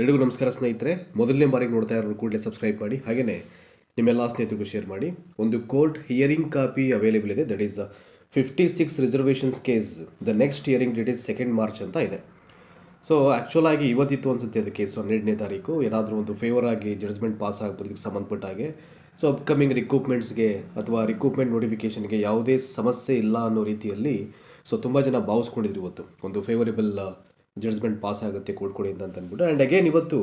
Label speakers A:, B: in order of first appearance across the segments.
A: ಎಲ್ರಿಗೂ ನಮಸ್ಕಾರ ಸ್ನೇಹಿತರೆ. ಮೊದಲನೇ ಬಾರಿಗೆ ನೋಡ್ತಾ ಇರೋರು ಕೂಡಲೇ ಸಬ್ಸ್ಕ್ರೈಬ್ ಮಾಡಿ, ಹಾಗೆಯೇ ನಿಮ್ಮೆಲ್ಲ ಸ್ನೇಹಿತರಿಗೂ ಶೇರ್ ಮಾಡಿ. ಒಂದು ಕೋರ್ಟ್ ಹಿಯರಿಂಗ್ ಕಾಪಿ ಅವೈಲೇಬಲ್ ಇದೆ. That is 56 reservations case. The next hearing date is 2 March ಅಂತ ಇದೆ. ಸೊ ಆ್ಯಕ್ಚುಲ್ ಆಗಿ ಇವತ್ತಿತ್ತು ಅನ್ಸುತ್ತೆ ಅದು ಕೇಸು 12ನೇ ತಾರೀಕು. ಏನಾದರೂ ಒಂದು ಫೇವರ್ ಆಗಿ ಜಡ್ಜ್ಮೆಂಟ್ ಪಾಸ್ ಆಗ್ಬೋದಕ್ಕೆ ಸಂಬಂಧಪಟ್ಟ ಹಾಗೆ. ಸೊ ಅಪ್ಕಮಿಂಗ್ ರಿಕ್ರೂಟ್ಮೆಂಟ್ಸ್ಗೆ ಅಥವಾ ರಿಕ್ರೂಟ್ಮೆಂಟ್ ನೋಟಿಫಿಕೇಷನ್ಗೆ ಯಾವುದೇ ಸಮಸ್ಯೆ ಇಲ್ಲ ಅನ್ನೋ ರೀತಿಯಲ್ಲಿ ಸೊ ತುಂಬ ಜನ ಭಾವಿಸ್ಕೊಂಡಿದ್ರು ಇವತ್ತು ಒಂದು ಫೇವರೇಬಲ್ ಜಡ್ಜ್ಮೆಂಟ್ ಪಾಸ್ ಆಗುತ್ತೆ ಕೋರ್ಟ್ಕಡೆಯಿಂದ ಅಂತ ಅಂದ್ಬಿಟ್ಟು. ಆ್ಯಂಡ್ ಅಗೇನ್ ಇವತ್ತು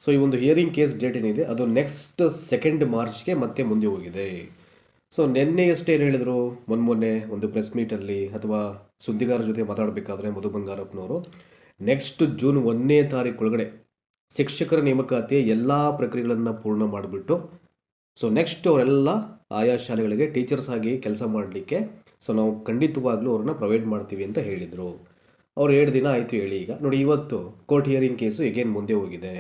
A: ಸೊ ಈ ಒಂದು ಹಿಯರಿಂಗ್ ಕೇಸ್ ಡೇಟ್ ಏನಿದೆ ಅದು ನೆಕ್ಸ್ಟ್ 2 ಮಾರ್ಚ್ಗೆ ಮತ್ತೆ ಮುಂದೆ ಹೋಗಿದೆ. ಸೊ ನಿನ್ನೆಯಷ್ಟೇ ಏನು ಹೇಳಿದರು, ಮೊನ್ನೆ ಒಂದು ಪ್ರೆಸ್ ಮೀಟಲ್ಲಿ ಅಥವಾ ಸುದ್ದಿಗಾರರ ಜೊತೆ ಮಾತಾಡಬೇಕಾದ್ರೆ ಮಧು ಬಂಗಾರಪ್ಪನವರು ನೆಕ್ಸ್ಟ್ ಜೂನ್ 1ನೇ ತಾರೀಕು ಒಳಗಡೆ ಶಿಕ್ಷಕರ ನೇಮಕಾತಿಯ ಎಲ್ಲ ಪ್ರಕ್ರಿಯೆಗಳನ್ನು ಪೂರ್ಣ ಮಾಡಿಬಿಟ್ಟು ಸೊ ನೆಕ್ಸ್ಟ್ ಅವರೆಲ್ಲ ಆಯಾ ಶಾಲೆಗಳಿಗೆ ಟೀಚರ್ಸ್ ಆಗಿ ಕೆಲಸ ಮಾಡಲಿಕ್ಕೆ ಸೊ ನಾವು ಖಂಡಿತವಾಗ್ಲೂ ಅವ್ರನ್ನ ಪ್ರೊವೈಡ್ ಮಾಡ್ತೀವಿ ಅಂತ ಹೇಳಿದರು. ಅವ್ರು 2 ದಿನ ಆಯಿತು ಹೇಳಿ. ಈಗ ನೋಡಿ, ಇವತ್ತು ಕೋರ್ಟ್ ಹಿಯರಿಂಗ್ ಕೇಸು ಈಗೇನು ಮುಂದೆ ಹೋಗಿದೆ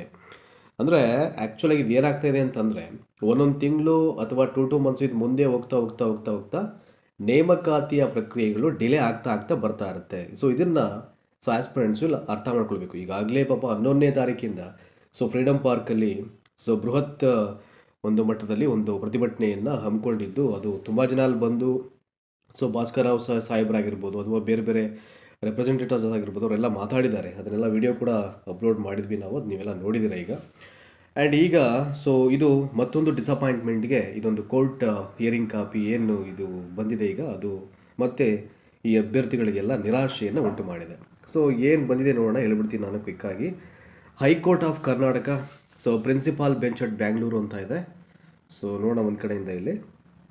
A: ಅಂದರೆ ಆ್ಯಕ್ಚುಲಾಗಿ ಇದು ಏನಾಗ್ತಾಯಿದೆ ಅಂತಂದರೆ ಒಂದೊಂದು ತಿಂಗಳು ಅಥವಾ 2 ಮಂತ್ಸ್ ಇದು ಮುಂದೆ ಹೋಗ್ತಾ ನೇಮಕಾತಿಯ ಪ್ರಕ್ರಿಯೆಗಳು ಡಿಲೇ ಆಗ್ತಾ ಬರ್ತಾ ಇರುತ್ತೆ. ಸೊ ಇದನ್ನು ಸೊ ಆಸ್ಪಿರೆಂಟ್ಸು ಅರ್ಥ ಮಾಡ್ಕೊಳ್ಬೇಕು. ಈಗಾಗಲೇ ಪಾಪ 11ನೇ ತಾರೀಕಿಂದ ಸೊ ಫ್ರೀಡಮ್ ಪಾರ್ಕಲ್ಲಿ ಸೊ ಬೃಹತ್ ಒಂದು ಮಟ್ಟದಲ್ಲಿ ಒಂದು ಪ್ರತಿಭಟನೆಯನ್ನು ಹಮ್ಮಿಕೊಂಡಿದ್ದು, ಅದು ತುಂಬ ಜನ ಅಲ್ಲಿ ಬಂದು ಸೊ ಭಾಸ್ಕರ್ ರಾವ್ ಸಾಹೇಬರಾಗಿರ್ಬೋದು ಅಥವಾ ಬೇರೆ ಬೇರೆ ರೆಪ್ರೆಸೆಂಟೇಟಿವ್ಸ್ ಆಗಿರ್ಬೋದು ಅವರೆಲ್ಲ ಮಾತಾಡಿದ್ದಾರೆ. ಅದನ್ನೆಲ್ಲ ವಿಡಿಯೋ ಕೂಡ ಅಪ್ಲೋಡ್ ಮಾಡಿದ್ವಿ ನಾವು, ಅದು ನೀವೆಲ್ಲ ನೋಡಿದ್ದೀರ ಈಗ. ಆ್ಯಂಡ್ ಈಗ ಸೊ ಇದು ಮತ್ತೊಂದು ಡಿಸಪಾಯಿಂಟ್ಮೆಂಟ್ಗೆ ಇದೊಂದು ಕೋರ್ಟ್ ಹಿಯರಿಂಗ್ ಕಾಪಿ ಏನು ಇದು ಬಂದಿದೆ ಈಗ, ಅದು ಮತ್ತೆ ಈ ಅಭ್ಯರ್ಥಿಗಳಿಗೆಲ್ಲ ನಿರಾಶೆಯನ್ನು ಉಂಟು ಮಾಡಿದೆ. ಸೊ ಏನು ಬಂದಿದೆ ನೋಡೋಣ, ಹೇಳ್ಬಿಡ್ತೀನಿ ನಾನು ಕ್ವಿಕ್ಕಾಗಿ. High court of Karnataka so principal bench at Bangalore ಅಂತ ಇದೆ. ಸೊ ನೋಡೋಣ ಒಂದು ಕಡೆಯಿಂದ ಇಲ್ಲಿ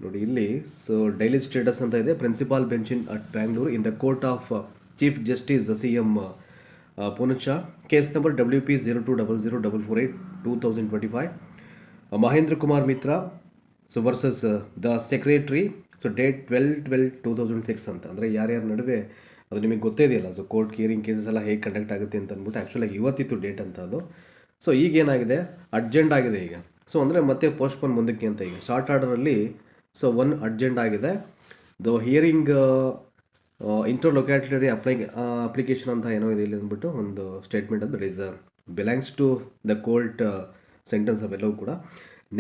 A: ನೋಡಿ, ಇಲ್ಲಿ ಸೊ ಡೈಲಿ ಸ್ಟೇಟಸ್ ಅಂತ ಇದೆ. Principal bench in at Bangalore in the court of chief justice CM ಪುನಚ, case number WP 02004448/2025. Mahendra Kumar Mitra so versus the secretary so date 12/12/2006 ಅಂತ. ಅಂದರೆ ಯಾರ್ಯಾರ ನಡುವೆ ಅದು ನಿಮಗೆ ಗೊತ್ತೇ ಇದೆಯಲ್ಲ. ಸೊ ಕೋರ್ಟ್ ಹಿಯರಿಂಗ್ ಕೇಸಸ್ ಎಲ್ಲ ಹೇಗೆ ಕಂಡಕ್ಟ್ ಆಗುತ್ತೆ ಅಂತ ಅಂದ್ಬಿಟ್ಟು ಆ್ಯಕ್ಚುಲಾಗಿ ಇವತ್ತಿತ್ತು ಡೇಟ್ ಅಂತ ಅದು. ಸೊ ಈಗೇನಾಗಿದೆ, ಅರ್ಜೆಂಟ್ ಆಗಿದೆ ಈಗ. ಸೊ ಅಂದರೆ ಮತ್ತೆ ಪೋಸ್ಟ್ಪೋನ್ ಮುಂದಕ್ಕೆ ಅಂತ ಈಗ ಶಾರ್ಟ್ ಆರ್ಡರಲ್ಲಿ ಸೊ ಅರ್ಜೆಂಟ್ ಆಗಿದೆ. ದ ಹಿಯರಿಂಗ್ ಇಂಟರ್ಲೊಕ್ಯಾಟರಿ ಅಪ್ಲಿಕೇಶನ್ ಅಂತ ಏನೋ ಇದೆ ಇಲ್ಲಿ ಅಂದ್ಬಿಟ್ಟು ಒಂದು ಸ್ಟೇಟ್ಮೆಂಟ್ ಅದು is belongs to the court sentence ಅವೆಲ್ಲವೂ ಕೂಡ.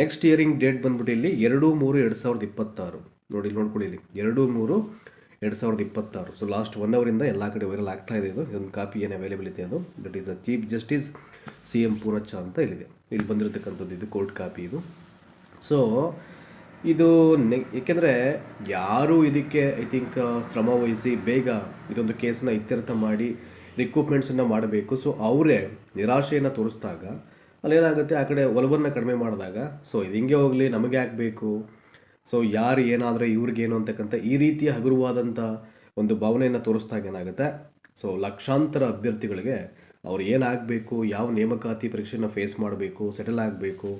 A: ನೆಕ್ಸ್ಟ್ ಹಿಯರಿಂಗ್ ಡೇಟ್ ಬಂದ್ಬಿಟ್ಟು ಇಲ್ಲಿ 2/3/2026 ನೋಡಿ, ನೋಡ್ಕೊಳ್ಳಿ ಇಲ್ಲಿ 2/3/2026. ಸೊ ಲಾಸ್ಟ್ 1 ಅವರಿಂದ ಎಲ್ಲ ಕಡೆ ವೈರಲ್ ಆಗ್ತಾ ಇದೆ. ಇದು ಒಂದು ಕಾಪಿ ಏನು ಅವೈಲೇಬಲ್ ಇದೆ ಅದು. That is chief justice CM Poonacha ಅಂತ ಇಲ್ಲಿದೆ, ಇಲ್ಲಿ ಬಂದಿರತಕ್ಕಂಥದ್ದು ಇದು ಕೋರ್ಟ್ ಕಾಪಿ ಇದು. ಸೊ ಇದು ಏಕೆಂದರೆ ಯಾರು ಇದಕ್ಕೆ ಐ ಥಿಂಕ್ ಶ್ರಮ ವಹಿಸಿ ಬೇಗ ಇದೊಂದು ಕೇಸನ್ನ ಇತ್ಯರ್ಥ ಮಾಡಿ ರಿಕ್ರೂಟ್ಮೆಂಟ್ಸನ್ನು ಮಾಡಬೇಕು. ಸೊ ಅವರೇ ನಿರಾಶೆಯನ್ನು ತೋರಿಸಿದಾಗ ಅಲ್ಲೇನಾಗುತ್ತೆ, ಆ ಕಡೆ ಒಲವನ್ನು ಕಡಿಮೆ ಮಾಡಿದಾಗ ಸೊ ಇದು ಹಿಂಗೆ ಹೋಗಲಿ ನಮಗೆ ಆಗಬೇಕು, ಸೊ ಯಾರು ಏನಾದರೆ ಇವ್ರಿಗೇನು ಅಂತಕ್ಕಂಥ ಈ ರೀತಿಯ ಹಗುರವಾದಂಥ ಒಂದು ಭಾವನೆಯನ್ನು ತೋರಿಸ್ದಾಗ ಏನಾಗುತ್ತೆ, ಸೊ ಲಕ್ಷಾಂತರ ಅಭ್ಯರ್ಥಿಗಳಿಗೆ ಅವ್ರು ಏನಾಗಬೇಕು, ಯಾವ ನೇಮಕಾತಿ ಪರೀಕ್ಷೆಯನ್ನು ಫೇಸ್ ಮಾಡಬೇಕು, ಸೆಟಲ್ ಆಗಬೇಕು,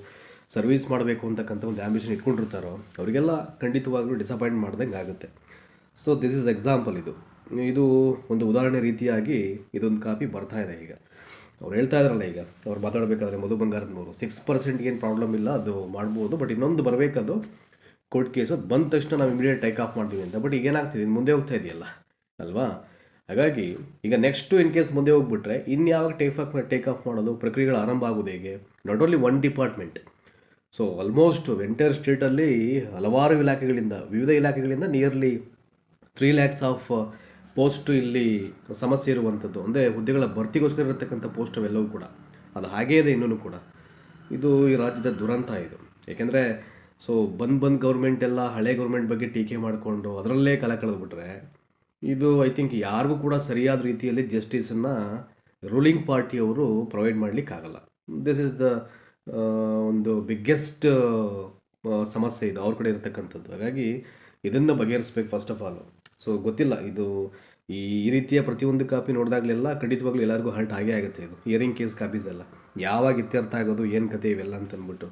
A: ಸರ್ವಿಸ್ ಮಾಡಬೇಕು ಅಂತಕ್ಕಂಥ ಒಂದು ಆ್ಯಂಬಿಷನ್ ಇಟ್ಕೊಂಡಿರ್ತಾರೋ ಅವರಿಗೆಲ್ಲ ಖಂಡಿತವಾಗ್ಲೂ ಡಿಸಪಾಯಿಂಟ್ ಮಾಡ್ದಂಗೆ ಆಗುತ್ತೆ. So this is example. ಇದು ಒಂದು ಉದಾಹರಣೆ ರೀತಿಯಾಗಿ ಇದೊಂದು ಕಾಪಿ ಬರ್ತಾ ಇದೆ ಈಗ. ಅವ್ರು ಹೇಳ್ತಾ ಇದ್ರಲ್ಲ, ಈಗ ಅವ್ರು ಮಾತಾಡಬೇಕಾದ್ರೆ ಮಧು ಬಂಗಾರಪ್ಪನವರು 6% ಏನು ಪ್ರಾಬ್ಲಮ್ ಇಲ್ಲ, ಅದು ಮಾಡ್ಬೋದು. ಬಟ್ ಇನ್ನೊಂದು ಬರಬೇಕದು ಕೋರ್ಟ್ ಕೇಸು, ಅದು ಬಂದ ತಕ್ಷಣ ನಾವು ಇಮಿಡಿಯೇಟ್ ಟೇಕ್ ಆಫ್ ಮಾಡ್ತೀವಿ ಅಂತ. ಬಟ್ ಈಗ ಏನಾಗ್ತಿದೆ, ಮುಂದೆ ಹೋಗ್ತಾ ಇದೆಯಲ್ಲ ಅಲ್ವಾ. ಹಾಗಾಗಿ ಈಗ ನೆಕ್ಸ್ಟು ಇನ್ ಕೇಸ್ ಮುಂದೆ ಹೋಗ್ಬಿಟ್ರೆ ಇನ್ಯಾವಾಗ ಟೇಕ್ ಆಫ್ ಮಾಡೋದು, ಪ್ರಕ್ರಿಯೆಗಳು ಆರಂಭ ಆಗೋದು ಹೇಗೆ? Not only one department, so almost entire ಸ್ಟೇಟಲ್ಲಿ ಹಲವಾರು ಇಲಾಖೆಗಳಿಂದ, ವಿವಿಧ ಇಲಾಖೆಗಳಿಂದ ನಿಯರ್ಲಿ 3 lakhs ಆಫ್ ಪೋಸ್ಟು ಇಲ್ಲಿ ಸಮಸ್ಯೆ ಇರುವಂಥದ್ದು. ಅಂದರೆ ಹುದ್ದೆಗಳ ಭರ್ತಿಗೋಸ್ಕರ ಇರತಕ್ಕಂಥ ಪೋಸ್ಟ್ ಅವೆಲ್ಲವೂ ಕೂಡ ಅದು ಹಾಗೇ ಇದೆ ಇನ್ನೂ ಕೂಡ. ಇದು ಈ ರಾಜ್ಯದ ದುರಂತ ಇದು. ಏಕೆಂದರೆ ಸೊ ಬಂದ್ ಗೌರ್ಮೆಂಟ್ ಎಲ್ಲ ಹಳೆ ಗೌರ್ಮೆಂಟ್ ಬಗ್ಗೆ ಟೀಕೆ ಮಾಡಿಕೊಂಡು ಅದರಲ್ಲೇ ಕಾಲ ಕಳೆದುಬಿಟ್ರೆ ಇದು ಐ ಥಿಂಕ್ ಯಾರಿಗೂ ಕೂಡ ಸರಿಯಾದ ರೀತಿಯಲ್ಲಿ ಜಸ್ಟಿಸನ್ನು ರೂಲಿಂಗ್ ಪಾರ್ಟಿಯವರು ಪ್ರೊವೈಡ್ ಮಾಡಲಿಕ್ಕಾಗಲ್ಲ. ದಿಸ್ ಇಸ್ ದ ಒಂದು ಬಿಗ್ಗೆಸ್ಟ್ ಸಮಸ್ಯೆ ಇದು ಅವ್ರ ಕಡೆ ಇರತಕ್ಕಂಥದ್ದು. ಹಾಗಾಗಿ ಇದನ್ನು ಬಗೆಹರಿಸ್ಬೇಕು ಫಸ್ಟ್ ಆಫ್ ಆಲು. ಸೊ ಗೊತ್ತಿಲ್ಲ, ಇದು ಈ ರೀತಿಯ ಪ್ರತಿಯೊಂದು ಕಾಪಿ ನೋಡಿದಾಗಲೆಲ್ಲ ಖಂಡಿತವಾಗ್ಲೂ ಎಲ್ಲರಿಗೂ ಹರ್ಟ್ ಆಗೇ ಆಗುತ್ತೆ. ಇದು ಹಿಯರಿಂಗ್ ಕೇಸ್ ಕಾಪೀಸ್ ಎಲ್ಲ ಯಾವಾಗ ಇತ್ಯರ್ಥ ಆಗೋದು, ಏನು ಕತೆ ಇವೆಲ್ಲ ಅಂತಂದ್ಬಿಟ್ಟು.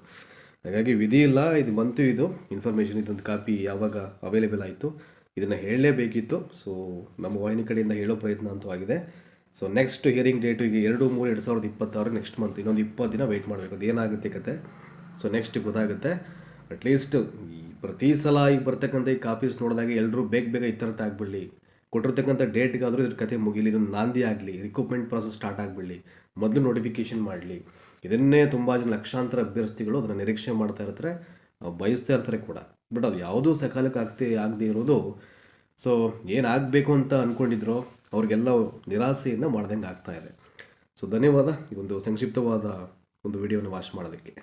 A: ಹಾಗಾಗಿ ವಿಧಿ ಇಲ್ಲ, ಇದು ಬಂತು, ಇದು ಇನ್ಫಾರ್ಮೇಷನ್, ಇದೊಂದು ಕಾಪಿ ಯಾವಾಗ ಅವೈಲೇಬಲ್ ಆಯಿತು ಇದನ್ನು ಹೇಳಲೇಬೇಕಿತ್ತು. ಸೊ ನಮ್ಮ ವಾಹಿನಿ ಕಡೆಯಿಂದ ಹೇಳೋ ಪ್ರಯತ್ನ ಅಂತೂ ಆಗಿದೆ. ಸೊ ನೆಕ್ಸ್ಟ್ ಹಿಯರಿಂಗ್ ಡೇಟು ಈಗ 2/3/2026 ನೆಕ್ಸ್ಟ್ ಮಂತ್, ಇನ್ನೊಂದು 20 ದಿನ ವೆಯ್ಟ್ ಮಾಡಬೇಕು. ಅದು ಏನಾಗುತ್ತೆ ಕತೆ ಸೊ ನೆಕ್ಸ್ಟ್ ಗೊತ್ತಾಗುತ್ತೆ. ಅಟ್ಲೀಸ್ಟ್ ಈ ಪ್ರತಿ ಸಲ ಈಗ ಬರ್ತಕ್ಕಂಥ ಈ ಕಾಪೀಸ್ ನೋಡಿದಾಗ ಎಲ್ಲರೂ ಬೇಗ ಇತ್ಯರ್ಥ ಆಗಿಬಿಡಲಿ, ಕೊಟ್ಟಿರ್ತಕ್ಕಂಥ ಡೇಟ್ಗಾದರೂ ಇದ್ರ ಕತೆ ಮುಗಿಲಿ, ಇದೊಂದು ನಾಂದಿ ಆಗಲಿ, ರಿಕ್ರೂಟ್ಮೆಂಟ್ ಪ್ರಾಸೆಸ್ ಸ್ಟಾರ್ಟ್ ಆಗಿಬಿಡಲಿ, ಮೊದಲು ನೋಟಿಫಿಕೇಷನ್ ಮಾಡಲಿ. ಇದನ್ನೇ ತುಂಬ ಜನ ಲಕ್ಷಾಂತರ ಅಭ್ಯರ್ಥಿಗಳು ಅದನ್ನು ನಿರೀಕ್ಷೆ ಮಾಡ್ತಾ ಇರ್ತಾರೆ, ಬಯಸ್ತಾ ಇರ್ತಾರೆ ಕೂಡ. ಬಟ್ ಅದು ಯಾವುದೂ ಸಕಾಲಕ್ಕೆ ಆಗದೆ ಇರೋದು, ಸೊ ಏನಾಗಬೇಕು ಅಂತ ಅಂದ್ಕೊಂಡಿದ್ರೋ ಅವ್ರಿಗೆಲ್ಲ ನಿರಾಸೆಯನ್ನು ಮಾಡ್ದಂಗೆ ಆಗ್ತಾ ಇದೆ. ಸೊ ಧನ್ಯವಾದ ಈ ಒಂದು ಸಂಕ್ಷಿಪ್ತವಾದ ಒಂದು ವಿಡಿಯೋನ ವಾಚ್ ಮಾಡೋದಕ್ಕೆ.